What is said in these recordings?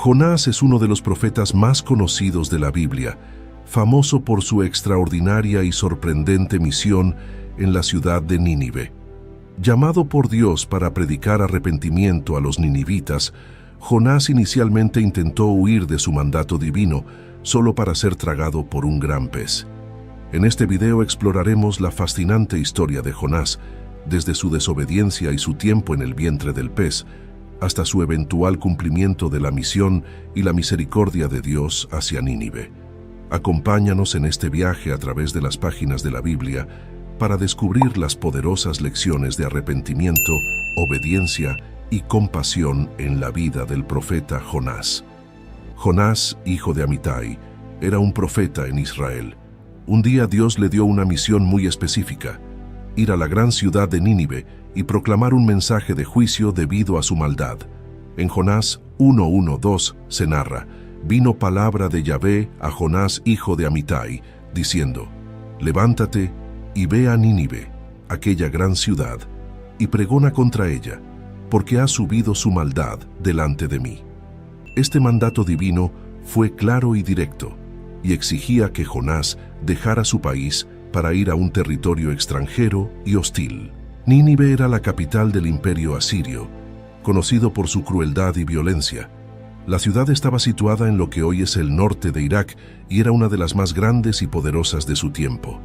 Jonás es uno de los profetas más conocidos de la Biblia, famoso por su extraordinaria y sorprendente misión en la ciudad de Nínive. Llamado por Dios para predicar arrepentimiento a los ninivitas, Jonás inicialmente intentó huir de su mandato divino, solo para ser tragado por un gran pez. En este video exploraremos la fascinante historia de Jonás, desde su desobediencia y su tiempo en el vientre del pez, hasta su eventual cumplimiento de la misión y la misericordia de Dios hacia Nínive. Acompáñanos en este viaje a través de las páginas de la Biblia para descubrir las poderosas lecciones de arrepentimiento, obediencia y compasión en la vida del profeta Jonás. Jonás, hijo de Amitai, era un profeta en Israel. Un día Dios le dio una misión muy específica: ir a la gran ciudad de Nínive y proclamar un mensaje de juicio debido a su maldad. En Jonás 1:1-2 se narra: vino palabra de Yahvé a Jonás, hijo de Amitai, diciendo: levántate y ve a Nínive, aquella gran ciudad, y pregona contra ella, porque ha subido su maldad delante de mí. Este mandato divino fue claro y directo, y exigía que Jonás dejara su país para ir a un territorio extranjero y hostil. Nínive era la capital del imperio asirio, conocido por su crueldad y violencia. La ciudad estaba situada en lo que hoy es el norte de Irak y era una de las más grandes y poderosas de su tiempo.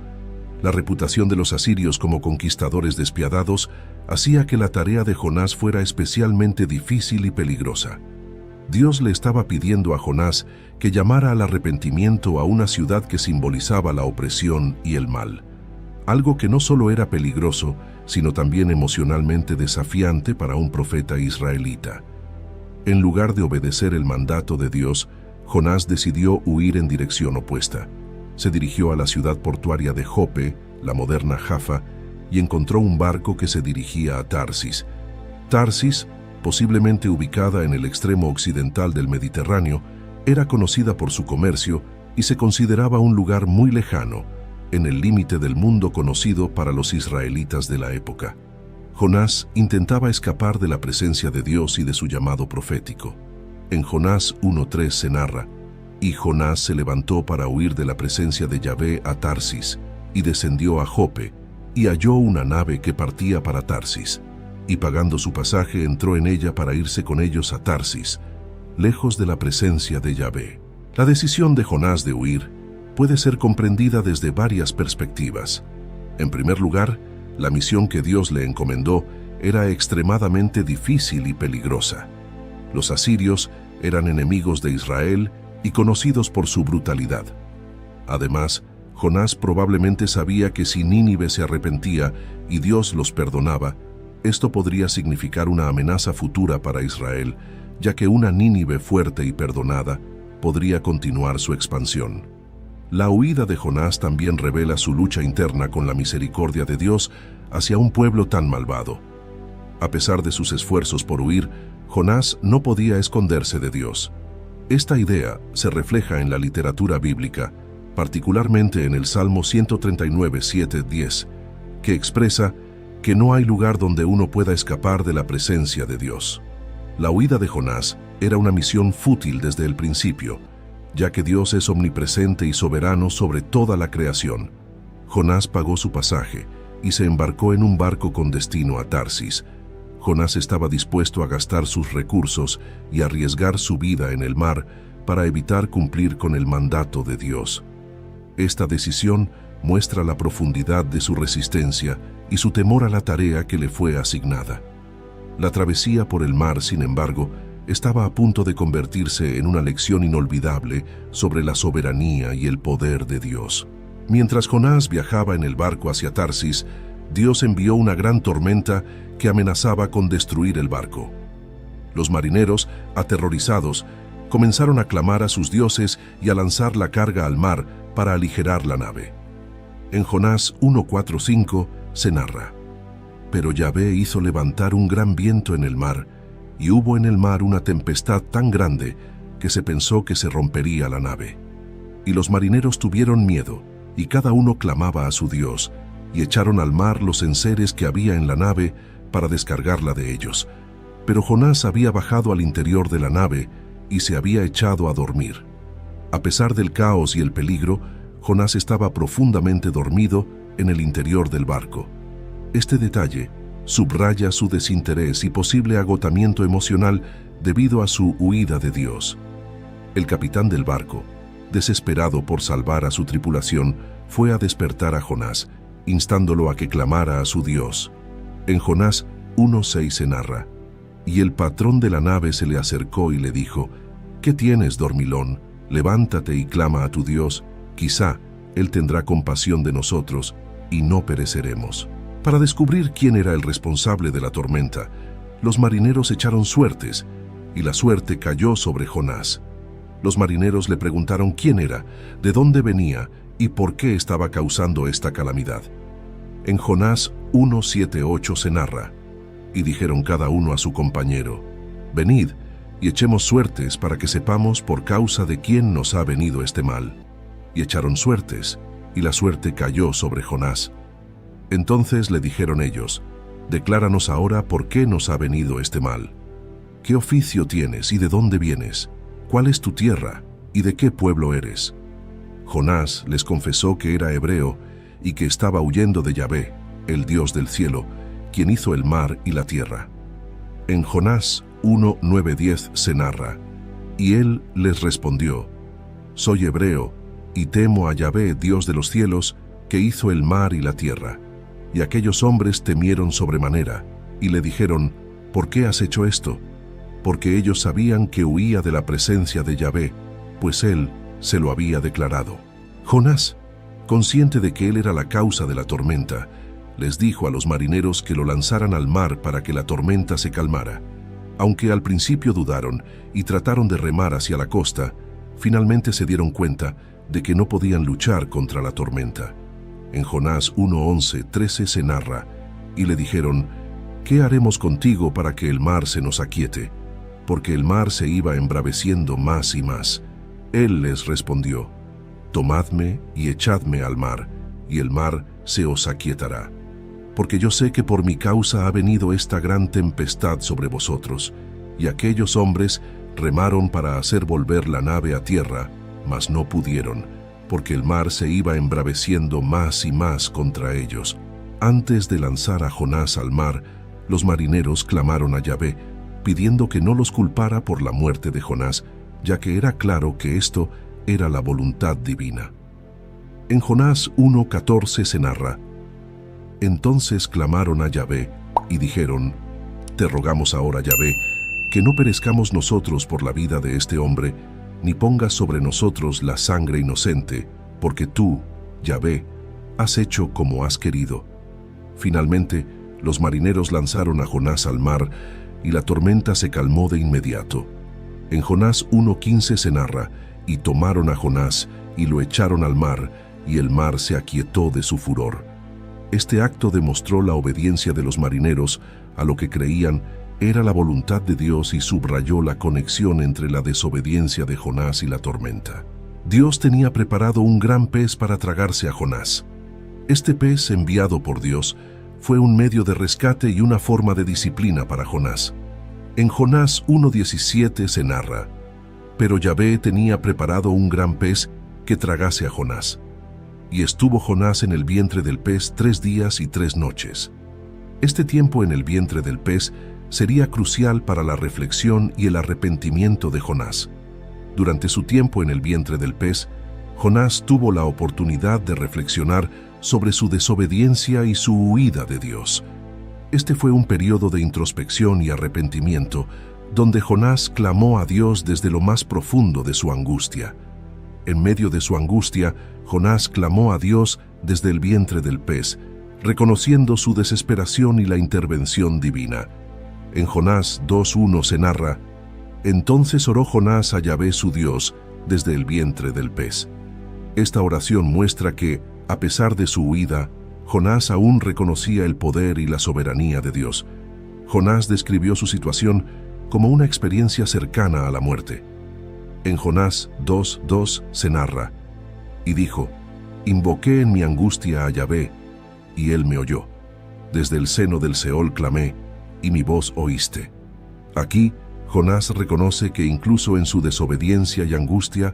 La reputación de los asirios como conquistadores despiadados hacía que la tarea de Jonás fuera especialmente difícil y peligrosa. Dios le estaba pidiendo a Jonás que llamara al arrepentimiento a una ciudad que simbolizaba la opresión y el mal, algo que no solo era peligroso, sino también emocionalmente desafiante para un profeta israelita. En lugar de obedecer el mandato de Dios, Jonás decidió huir en dirección opuesta. Se dirigió a la ciudad portuaria de Jope, la moderna Jaffa, y encontró un barco que se dirigía a Tarsis. Tarsis, posiblemente ubicada en el extremo occidental del Mediterráneo, era conocida por su comercio y se consideraba un lugar muy lejano, en el límite del mundo conocido para los israelitas de la época. Jonás intentaba escapar de la presencia de Dios y de su llamado profético. En Jonás 1:3 se narra: y Jonás se levantó para huir de la presencia de Yahvé a Tarsis, y descendió a Jope, y halló una nave que partía para Tarsis, y pagando su pasaje entró en ella para irse con ellos a Tarsis, lejos de la presencia de Yahvé. La decisión de Jonás de huir puede ser comprendida desde varias perspectivas. En primer lugar, la misión que Dios le encomendó era extremadamente difícil y peligrosa. Los asirios eran enemigos de Israel y conocidos por su brutalidad. Además, Jonás probablemente sabía que si Nínive se arrepentía y Dios los perdonaba, esto podría significar una amenaza futura para Israel, ya que una Nínive fuerte y perdonada podría continuar su expansión. La huida de Jonás también revela su lucha interna con la misericordia de Dios hacia un pueblo tan malvado. A pesar de sus esfuerzos por huir, Jonás no podía esconderse de Dios. Esta idea se refleja en la literatura bíblica, particularmente en el Salmo 139, 7-10, que expresa que no hay lugar donde uno pueda escapar de la presencia de Dios. La huida de Jonás era una misión fútil desde el principio, ya que Dios es omnipresente y soberano sobre toda la creación. Jonás pagó su pasaje y se embarcó en un barco con destino a Tarsis. Jonás estaba dispuesto a gastar sus recursos y arriesgar su vida en el mar para evitar cumplir con el mandato de Dios. Esta decisión muestra la profundidad de su resistencia y su temor a la tarea que le fue asignada. La travesía por el mar, sin embargo, estaba a punto de convertirse en una lección inolvidable sobre la soberanía y el poder de Dios. Mientras Jonás viajaba en el barco hacia Tarsis, Dios envió una gran tormenta que amenazaba con destruir el barco. Los marineros, aterrorizados, comenzaron a clamar a sus dioses y a lanzar la carga al mar para aligerar la nave. En Jonás 1:4-5 se narra: pero Yahvé hizo levantar un gran viento en el mar, y hubo en el mar una tempestad tan grande que se pensó que se rompería la nave. Y los marineros tuvieron miedo, y cada uno clamaba a su Dios, y echaron al mar los enseres que había en la nave para descargarla de ellos. Pero Jonás había bajado al interior de la nave y se había echado a dormir. A pesar del caos y el peligro, Jonás estaba profundamente dormido en el interior del barco. Este detalle subraya su desinterés y posible agotamiento emocional debido a su huida de Dios. El capitán del barco, desesperado por salvar a su tripulación, fue a despertar a Jonás, instándolo a que clamara a su Dios. En Jonás 1:6 se narra: y el patrón de la nave se le acercó y le dijo: ¿qué tienes, dormilón? Levántate y clama a tu Dios, quizá Él tendrá compasión de nosotros y no pereceremos. Para descubrir quién era el responsable de la tormenta, los marineros echaron suertes, y la suerte cayó sobre Jonás. Los marineros le preguntaron quién era, de dónde venía y por qué estaba causando esta calamidad. En Jonás 1:7-8 se narra: y dijeron cada uno a su compañero: venid y echemos suertes para que sepamos por causa de quién nos ha venido este mal. Y echaron suertes, y la suerte cayó sobre Jonás. Entonces le dijeron ellos: decláranos ahora por qué nos ha venido este mal. ¿Qué oficio tienes y de dónde vienes? ¿Cuál es tu tierra y de qué pueblo eres? Jonás les confesó que era hebreo y que estaba huyendo de Yahvé, el Dios del cielo, quien hizo el mar y la tierra. En Jonás 1:9-10 se narra: y él les respondió: soy hebreo y temo a Yahvé, Dios de los cielos, que hizo el mar y la tierra. Y aquellos hombres temieron sobremanera, y le dijeron: ¿por qué has hecho esto? Porque ellos sabían que huía de la presencia de Yahvé, pues él se lo había declarado. Jonás, consciente de que él era la causa de la tormenta, les dijo a los marineros que lo lanzaran al mar para que la tormenta se calmara. Aunque al principio dudaron y trataron de remar hacia la costa, finalmente se dieron cuenta de que no podían luchar contra la tormenta. En Jonás 1:11-13 se narra: y le dijeron: ¿qué haremos contigo para que el mar se nos aquiete? Porque el mar se iba embraveciendo más y más. Él les respondió: tomadme y echadme al mar, y el mar se os aquietará. Porque yo sé que por mi causa ha venido esta gran tempestad sobre vosotros. Y aquellos hombres remaron para hacer volver la nave a tierra, mas no pudieron, porque el mar se iba embraveciendo más y más contra ellos. Antes de lanzar a Jonás al mar, los marineros clamaron a Yahvé, pidiendo que no los culpara por la muerte de Jonás, ya que era claro que esto era la voluntad divina. En Jonás 1:14 se narra: entonces clamaron a Yahvé y dijeron: te rogamos ahora, Yahvé, que no perezcamos nosotros por la vida de este hombre, ni pongas sobre nosotros la sangre inocente, porque tú, Yahvé, has hecho como has querido. Finalmente, los marineros lanzaron a Jonás al mar, y la tormenta se calmó de inmediato. En Jonás 1:15 se narra: y tomaron a Jonás, y lo echaron al mar, y el mar se aquietó de su furor. Este acto demostró la obediencia de los marineros a lo que creían era la voluntad de Dios y subrayó la conexión entre la desobediencia de Jonás y la tormenta. Dios tenía preparado un gran pez para tragarse a Jonás. Este pez, enviado por Dios, fue un medio de rescate y una forma de disciplina para Jonás. En Jonás 1:17 se narra: pero Yahvé tenía preparado un gran pez que tragase a Jonás. Y estuvo Jonás en el vientre del pez 3 días y 3 noches. Este tiempo en el vientre del pez sería crucial para la reflexión y el arrepentimiento de Jonás. Durante su tiempo en el vientre del pez, Jonás tuvo la oportunidad de reflexionar sobre su desobediencia y su huida de Dios. Este fue un periodo de introspección y arrepentimiento, donde Jonás clamó a Dios desde lo más profundo de su angustia. En medio de su angustia, Jonás clamó a Dios desde el vientre del pez, reconociendo su desesperación y la intervención divina. En Jonás 2:1 se narra: entonces oró Jonás a Yahvé su Dios desde el vientre del pez. Esta oración muestra que, a pesar de su huida, Jonás aún reconocía el poder y la soberanía de Dios. Jonás describió su situación como una experiencia cercana a la muerte. En Jonás 2:2 se narra: y dijo: invoqué en mi angustia a Yahvé, y él me oyó. Desde el seno del Seol clamé, y mi voz oíste. Aquí, Jonás reconoce que incluso en su desobediencia y angustia,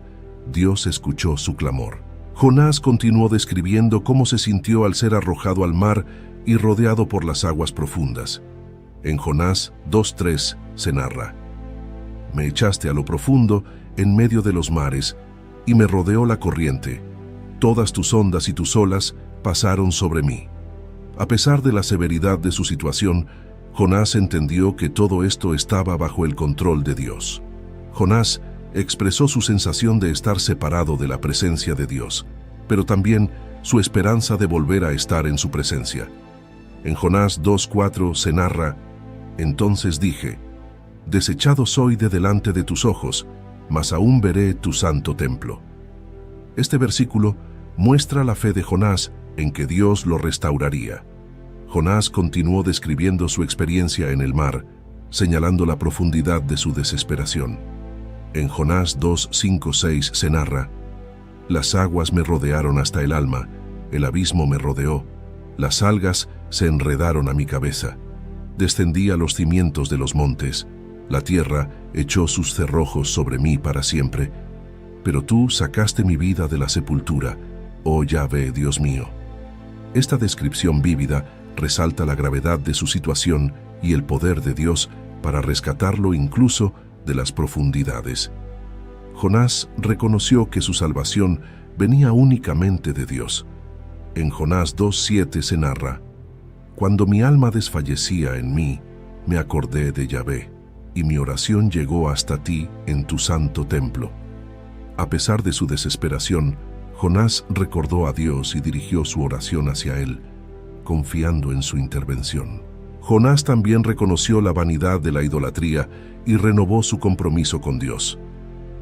Dios escuchó su clamor. Jonás continuó describiendo cómo se sintió al ser arrojado al mar y rodeado por las aguas profundas. En Jonás 2:3 se narra: «Me echaste a lo profundo, en medio de los mares, y me rodeó la corriente. Todas tus ondas y tus olas pasaron sobre mí». A pesar de la severidad de su situación, Jonás entendió que todo esto estaba bajo el control de Dios. Jonás expresó su sensación de estar separado de la presencia de Dios, pero también su esperanza de volver a estar en su presencia. En Jonás 2:4 se narra: «Entonces dije, desechado soy de delante de tus ojos, mas aún veré tu santo templo». Este versículo muestra la fe de Jonás en que Dios lo restauraría. Jonás continuó describiendo su experiencia en el mar, señalando la profundidad de su desesperación. En Jonás 2:5-6 se narra: «Las aguas me rodearon hasta el alma, el abismo me rodeó, las algas se enredaron a mi cabeza. Descendí a los cimientos de los montes, la tierra echó sus cerrojos sobre mí para siempre. Pero tú sacaste mi vida de la sepultura, oh Yahvé, Dios mío». Esta descripción vívida resalta la gravedad de su situación y el poder de Dios para rescatarlo incluso de las profundidades. Jonás reconoció que su salvación venía únicamente de Dios. En Jonás 2:7 se narra: «Cuando mi alma desfallecía en mí, me acordé de Yahvé, y mi oración llegó hasta ti en tu santo templo». A pesar de su desesperación, Jonás recordó a Dios y dirigió su oración hacia él, confiando en su intervención. Jonás también reconoció la vanidad de la idolatría y renovó su compromiso con Dios.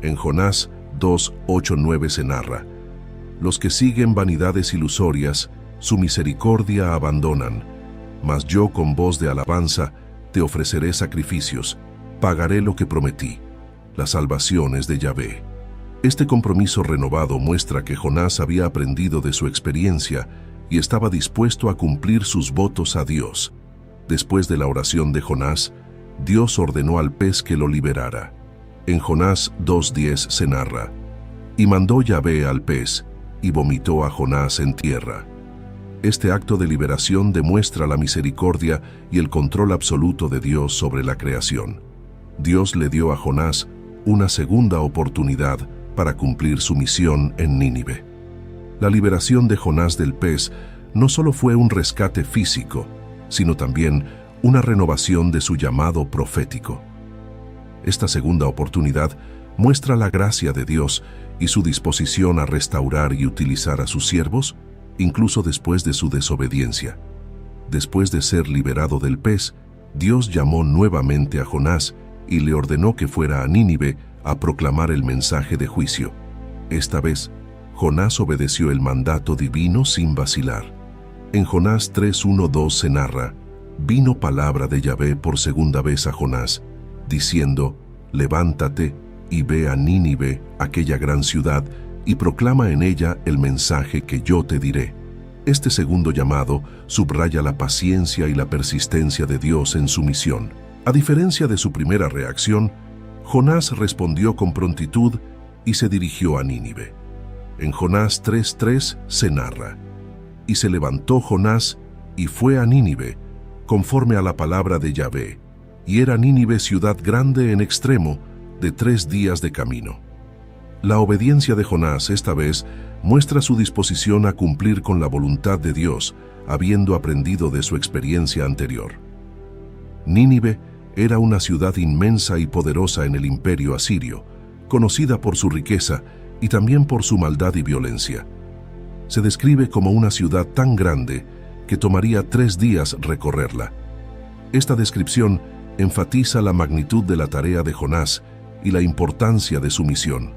En Jonás 2:8-9 se narra: «Los que siguen vanidades ilusorias, su misericordia abandonan, mas yo con voz de alabanza te ofreceré sacrificios, pagaré lo que prometí, la salvación es de Yahvé». Este compromiso renovado muestra que Jonás había aprendido de su experiencia y estaba dispuesto a cumplir sus votos a Dios. Después de la oración de Jonás, Dios ordenó al pez que lo liberara. En Jonás 2:10 se narra: «Y mandó Yahvé al pez, y vomitó a Jonás en tierra». Este acto de liberación demuestra la misericordia y el control absoluto de Dios sobre la creación. Dios le dio a Jonás una segunda oportunidad para cumplir su misión en Nínive. La liberación de Jonás del pez no solo fue un rescate físico, sino también una renovación de su llamado profético. Esta segunda oportunidad muestra la gracia de Dios y su disposición a restaurar y utilizar a sus siervos, incluso después de su desobediencia. Después de ser liberado del pez, Dios llamó nuevamente a Jonás y le ordenó que fuera a Nínive a proclamar el mensaje de juicio. Esta vez, Jonás obedeció el mandato divino sin vacilar. En Jonás 3:1-2 se narra: «Vino palabra de Yahvé por segunda vez a Jonás, diciendo: levántate y ve a Nínive, aquella gran ciudad, y proclama en ella el mensaje que yo te diré». Este segundo llamado subraya la paciencia y la persistencia de Dios en su misión. A diferencia de su primera reacción, Jonás respondió con prontitud y se dirigió a Nínive. En Jonás 3:3 se narra: «Y se levantó Jonás y fue a Nínive, conforme a la palabra de Yahvé, y era Nínive ciudad grande en extremo, de 3 días de camino». La obediencia de Jonás esta vez muestra su disposición a cumplir con la voluntad de Dios, habiendo aprendido de su experiencia anterior. Nínive era una ciudad inmensa y poderosa en el imperio asirio, conocida por su riqueza y también por su maldad y violencia. Se describe como una ciudad tan grande que tomaría 3 días recorrerla. Esta descripción enfatiza la magnitud de la tarea de Jonás y la importancia de su misión.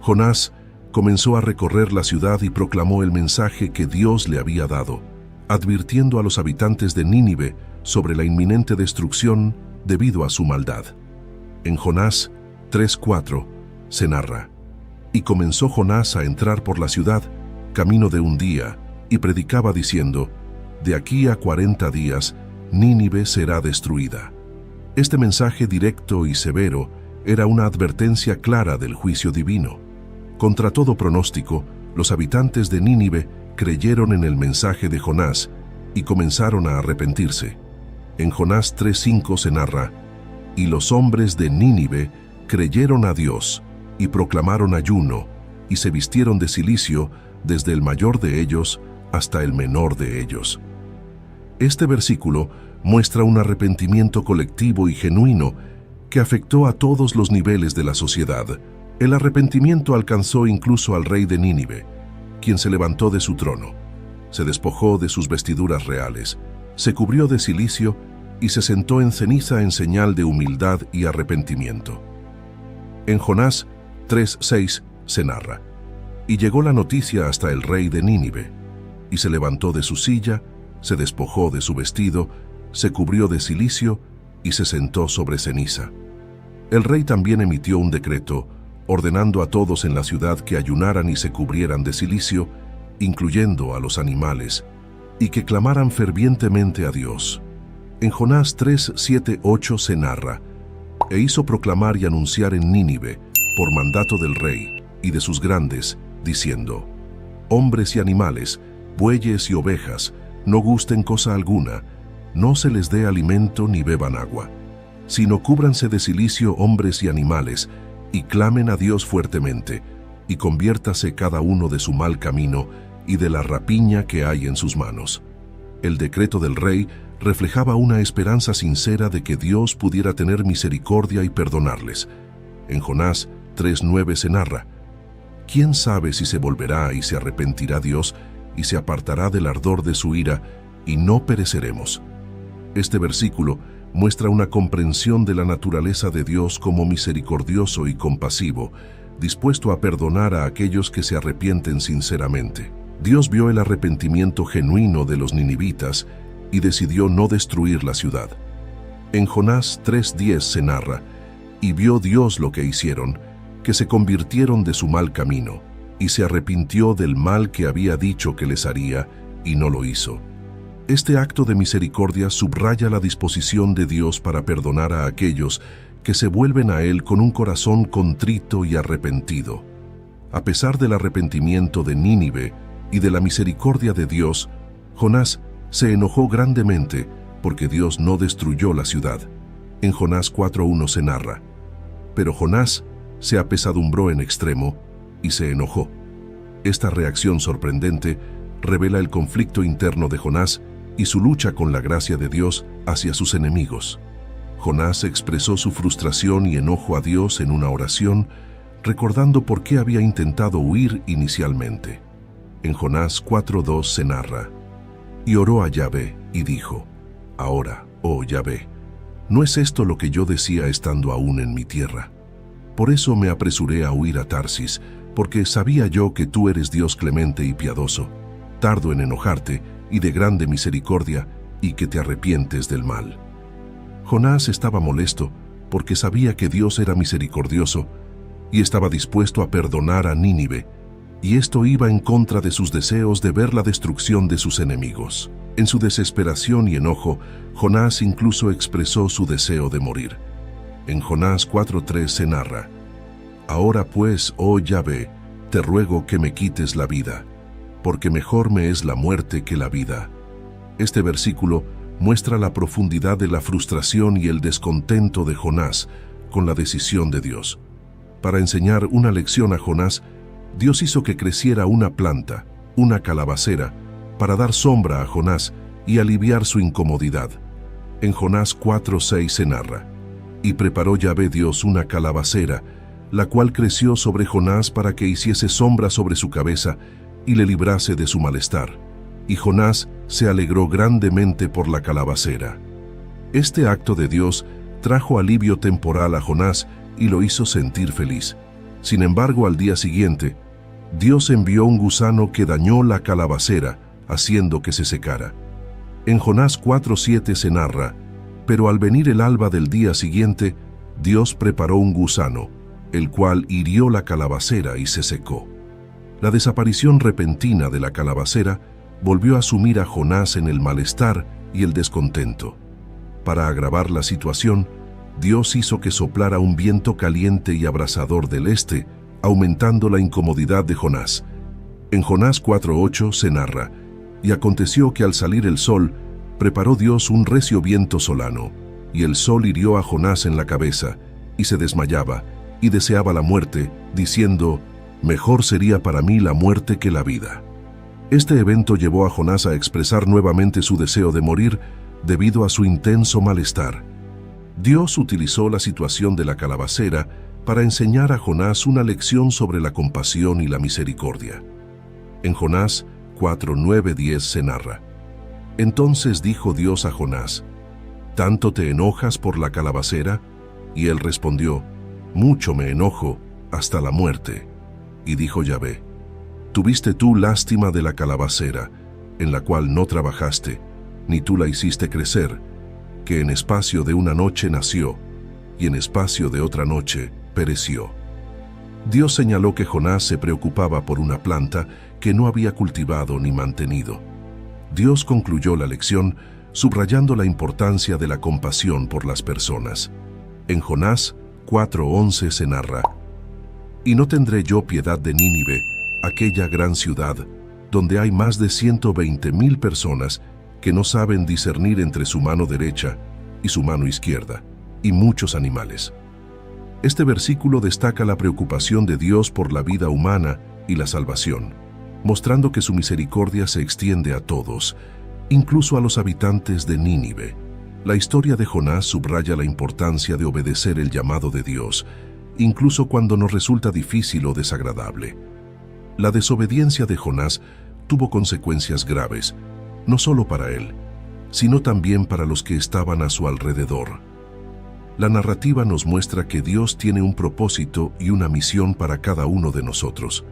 Jonás comenzó a recorrer la ciudad y proclamó el mensaje que Dios le había dado, advirtiendo a los habitantes de Nínive sobre la inminente destrucción debido a su maldad. En Jonás 3:4 se narra: «Y comenzó Jonás a entrar por la ciudad, camino de un día, y predicaba diciendo: de aquí a 40 días Nínive será destruida». Este mensaje directo y severo era una advertencia clara del juicio divino. Contra todo pronóstico, los habitantes de Nínive creyeron en el mensaje de Jonás y comenzaron a arrepentirse. En Jonás 3:5 se narra: «Y los hombres de Nínive creyeron a Dios y proclamaron ayuno, y se vistieron de cilicio desde el mayor de ellos hasta el menor de ellos». Este versículo muestra un arrepentimiento colectivo y genuino que afectó a todos los niveles de la sociedad. El arrepentimiento alcanzó incluso al rey de Nínive, quien se levantó de su trono, se despojó de sus vestiduras reales, se cubrió de cilicio y se sentó en ceniza en señal de humildad y arrepentimiento. En Jonás 3:6 se narra: «Y llegó la noticia hasta el rey de Nínive, y se levantó de su silla, se despojó de su vestido, se cubrió de cilicio y se sentó sobre ceniza». El rey también emitió un decreto ordenando a todos en la ciudad que ayunaran y se cubrieran de cilicio, incluyendo a los animales, y que clamaran fervientemente a Dios. En Jonás 3:7-8 se narra: «E hizo proclamar y anunciar en Nínive, por mandato del rey y de sus grandes, diciendo: Hombres y animales, bueyes y ovejas, no gusten cosa alguna, no se les dé alimento ni beban agua, sino cúbranse de cilicio hombres y animales, y clamen a Dios fuertemente, y conviértase cada uno de su mal camino y de la rapiña que hay en sus manos». El decreto del rey reflejaba una esperanza sincera de que Dios pudiera tener misericordia y perdonarles. En Jonás 3:9 se narra: «¿Quién sabe si se volverá y se arrepentirá Dios y se apartará del ardor de su ira, y no pereceremos?» Este versículo muestra una comprensión de la naturaleza de Dios como misericordioso y compasivo, dispuesto a perdonar a aquellos que se arrepienten sinceramente. Dios vio el arrepentimiento genuino de los ninivitas y decidió no destruir la ciudad. En Jonás 3:10 se narra: «Y vio Dios lo que hicieron, que se convirtieron de su mal camino, y se arrepintió del mal que había dicho que les haría, y no lo hizo». Este acto de misericordia subraya la disposición de Dios para perdonar a aquellos que se vuelven a Él con un corazón contrito y arrepentido. A pesar del arrepentimiento de Nínive y de la misericordia de Dios, Jonás se enojó grandemente porque Dios no destruyó la ciudad. En Jonás 4:1 se narra: «Pero Jonás se apesadumbró en extremo y se enojó». Esta reacción sorprendente revela el conflicto interno de Jonás y su lucha con la gracia de Dios hacia sus enemigos. Jonás expresó su frustración y enojo a Dios en una oración, recordando por qué había intentado huir inicialmente. En Jonás 4:2 se narra: «Y oró a Yahvé y dijo: Ahora, oh Yahvé, ¿no es esto lo que yo decía estando aún en mi tierra? Por eso me apresuré a huir a Tarsis, porque sabía yo que tú eres Dios clemente y piadoso, tardo en enojarte y de grande misericordia, y que te arrepientes del mal». Jonás estaba molesto porque sabía que Dios era misericordioso y estaba dispuesto a perdonar a Nínive, y esto iba en contra de sus deseos de ver la destrucción de sus enemigos. En su desesperación y enojo, Jonás incluso expresó su deseo de morir. En Jonás 4:3 se narra: «Ahora pues, oh Yahvé, te ruego que me quites la vida, porque mejor me es la muerte que la vida». Este versículo muestra la profundidad de la frustración y el descontento de Jonás con la decisión de Dios. Para enseñar una lección a Jonás, Dios hizo que creciera una planta, una calabacera, para dar sombra a Jonás y aliviar su incomodidad. En Jonás 4:6 se narra: «Y preparó Yahvé Dios una calabacera, la cual creció sobre Jonás para que hiciese sombra sobre su cabeza y le librase de su malestar. Y Jonás se alegró grandemente por la calabacera». Este acto de Dios trajo alivio temporal a Jonás y lo hizo sentir feliz. Sin embargo, al día siguiente, Dios envió un gusano que dañó la calabacera, haciendo que se secara. En Jonás 4:7 se narra: «Pero al venir el alba del día siguiente, Dios preparó un gusano, el cual hirió la calabacera y se secó». La desaparición repentina de la calabacera volvió a sumir a Jonás en el malestar y el descontento. Para agravar la situación, Dios hizo que soplara un viento caliente y abrasador del este, aumentando la incomodidad de Jonás. En Jonás 4:8 se narra: «Y aconteció que al salir el sol, preparó Dios un recio viento solano, y el sol hirió a Jonás en la cabeza, y se desmayaba, y deseaba la muerte, diciendo: mejor sería para mí la muerte que la vida». Este evento llevó a Jonás a expresar nuevamente su deseo de morir debido a su intenso malestar. Dios utilizó la situación de la calabacera para enseñar a Jonás una lección sobre la compasión y la misericordia. En Jonás 4:9-10 se narra: «Entonces dijo Dios a Jonás: ¿tanto te enojas por la calabacera? Y él respondió: mucho me enojo, hasta la muerte. Y dijo Yahvé: tuviste tú lástima de la calabacera, en la cual no trabajaste, ni tú la hiciste crecer, que en espacio de una noche nació, y en espacio de otra noche pereció». Dios señaló que Jonás se preocupaba por una planta que no había cultivado ni mantenido. Dios concluyó la lección subrayando la importancia de la compasión por las personas. En Jonás 4:11 se narra: «Y no tendré yo piedad de Nínive, aquella gran ciudad, donde hay más de 120,000 personas que no saben discernir entre su mano derecha y su mano izquierda, y muchos animales». Este versículo destaca la preocupación de Dios por la vida humana y la salvación, mostrando que su misericordia se extiende a todos, incluso a los habitantes de Nínive. La historia de Jonás subraya la importancia de obedecer el llamado de Dios, incluso cuando nos resulta difícil o desagradable. La desobediencia de Jonás tuvo consecuencias graves, no solo para él, sino también para los que estaban a su alrededor. La narrativa nos muestra que Dios tiene un propósito y una misión para cada uno de nosotros,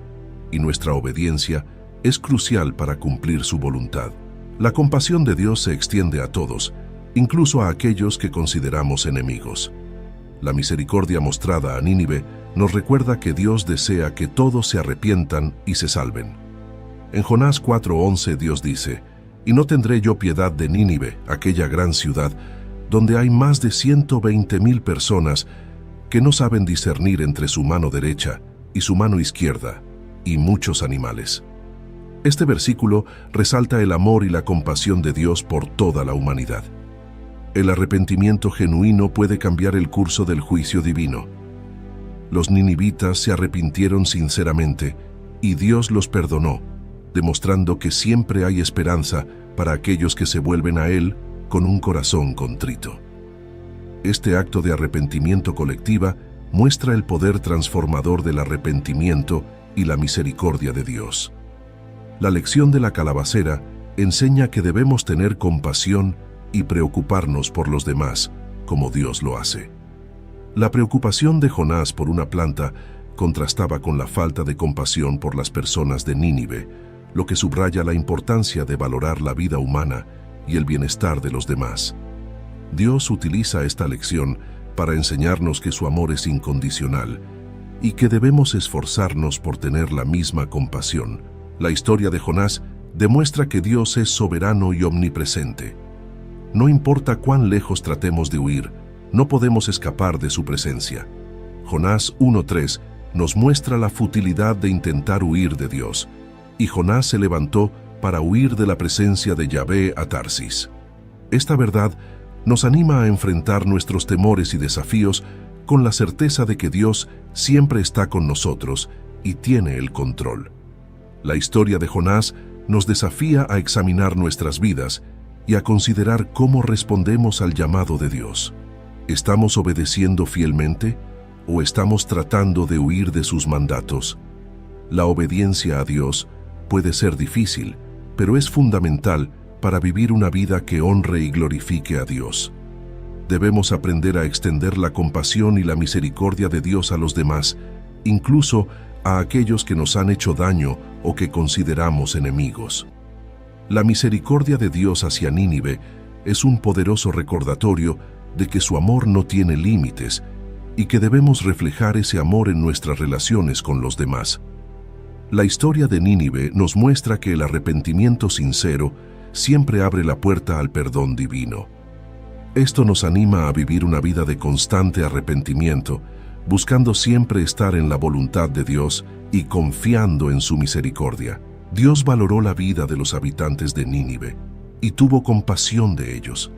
y nuestra obediencia es crucial para cumplir su voluntad. La compasión de Dios se extiende a todos, incluso a aquellos que consideramos enemigos. La misericordia mostrada a Nínive nos recuerda que Dios desea que todos se arrepientan y se salven. En Jonás 4:11 Dios dice: «Y no tendré yo piedad de Nínive, aquella gran ciudad, donde hay más de 120,000 personas que no saben discernir entre su mano derecha y su mano izquierda, y muchos animales». Este versículo resalta el amor y la compasión de Dios por toda la humanidad. El arrepentimiento genuino puede cambiar el curso del juicio divino. Los ninivitas se arrepintieron sinceramente y Dios los perdonó, demostrando que siempre hay esperanza para aquellos que se vuelven a Él con un corazón contrito. Este acto de arrepentimiento colectiva muestra el poder transformador del arrepentimiento y la misericordia de Dios. La lección de la calabacera enseña que debemos tener compasión y preocuparnos por los demás, como Dios lo hace. La preocupación de Jonás por una planta contrastaba con la falta de compasión por las personas de Nínive, lo que subraya la importancia de valorar la vida humana y el bienestar de los demás. Dios utiliza esta lección para enseñarnos que su amor es incondicional y que debemos esforzarnos por tener la misma compasión. La historia de Jonás demuestra que Dios es soberano y omnipresente. No importa cuán lejos tratemos de huir, no podemos escapar de su presencia. Jonás 1:3 nos muestra la futilidad de intentar huir de Dios, y Jonás se levantó para huir de la presencia de Yahvé a Tarsis. Esta verdad nos anima a enfrentar nuestros temores y desafíos con la certeza de que Dios siempre está con nosotros y tiene el control. La historia de Jonás nos desafía a examinar nuestras vidas y a considerar cómo respondemos al llamado de Dios. ¿Estamos obedeciendo fielmente o estamos tratando de huir de sus mandatos? La obediencia a Dios puede ser difícil, pero es fundamental para vivir una vida que honre y glorifique a Dios. Debemos aprender a extender la compasión y la misericordia de Dios a los demás, incluso a aquellos que nos han hecho daño o que consideramos enemigos. La misericordia de Dios hacia Nínive es un poderoso recordatorio de que su amor no tiene límites y que debemos reflejar ese amor en nuestras relaciones con los demás. La historia de Nínive nos muestra que el arrepentimiento sincero siempre abre la puerta al perdón divino. Esto nos anima a vivir una vida de constante arrepentimiento, buscando siempre estar en la voluntad de Dios y confiando en su misericordia. Dios valoró la vida de los habitantes de Nínive y tuvo compasión de ellos.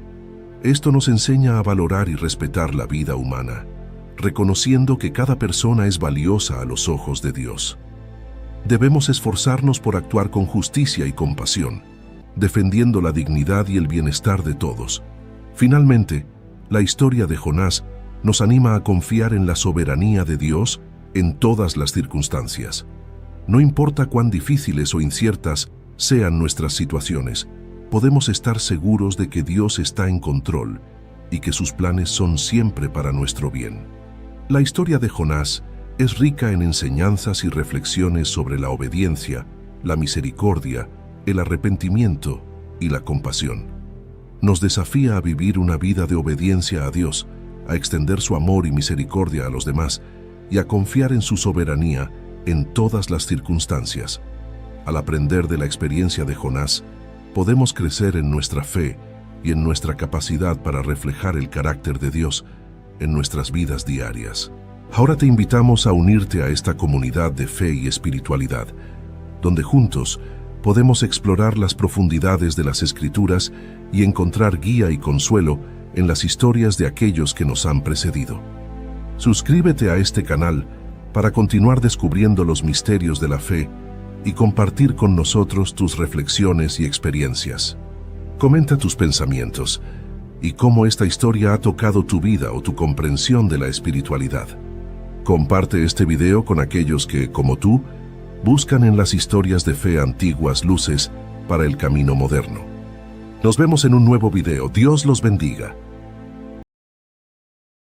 Esto nos enseña a valorar y respetar la vida humana, reconociendo que cada persona es valiosa a los ojos de Dios. Debemos esforzarnos por actuar con justicia y compasión, defendiendo la dignidad y el bienestar de todos. Finalmente, la historia de Jonás nos anima a confiar en la soberanía de Dios en todas las circunstancias. No importa cuán difíciles o inciertas sean nuestras situaciones, podemos estar seguros de que Dios está en control y que sus planes son siempre para nuestro bien. La historia de Jonás es rica en enseñanzas y reflexiones sobre la obediencia, la misericordia, el arrepentimiento y la compasión. Nos desafía a vivir una vida de obediencia a Dios, a extender su amor y misericordia a los demás y a confiar en su soberanía en todas las circunstancias. Al aprender de la experiencia de Jonás, podemos crecer en nuestra fe y en nuestra capacidad para reflejar el carácter de Dios en nuestras vidas diarias. Ahora te invitamos a unirte a esta comunidad de fe y espiritualidad, donde juntos podemos explorar las profundidades de las Escrituras y encontrar guía y consuelo en las historias de aquellos que nos han precedido. Suscríbete a este canal para continuar descubriendo los misterios de la fe y compartir con nosotros tus reflexiones y experiencias. Comenta tus pensamientos y cómo esta historia ha tocado tu vida o tu comprensión de la espiritualidad. Comparte este video con aquellos que, como tú, buscan en las historias de fe antiguas luces para el camino moderno. Nos vemos en un nuevo video. Dios los bendiga.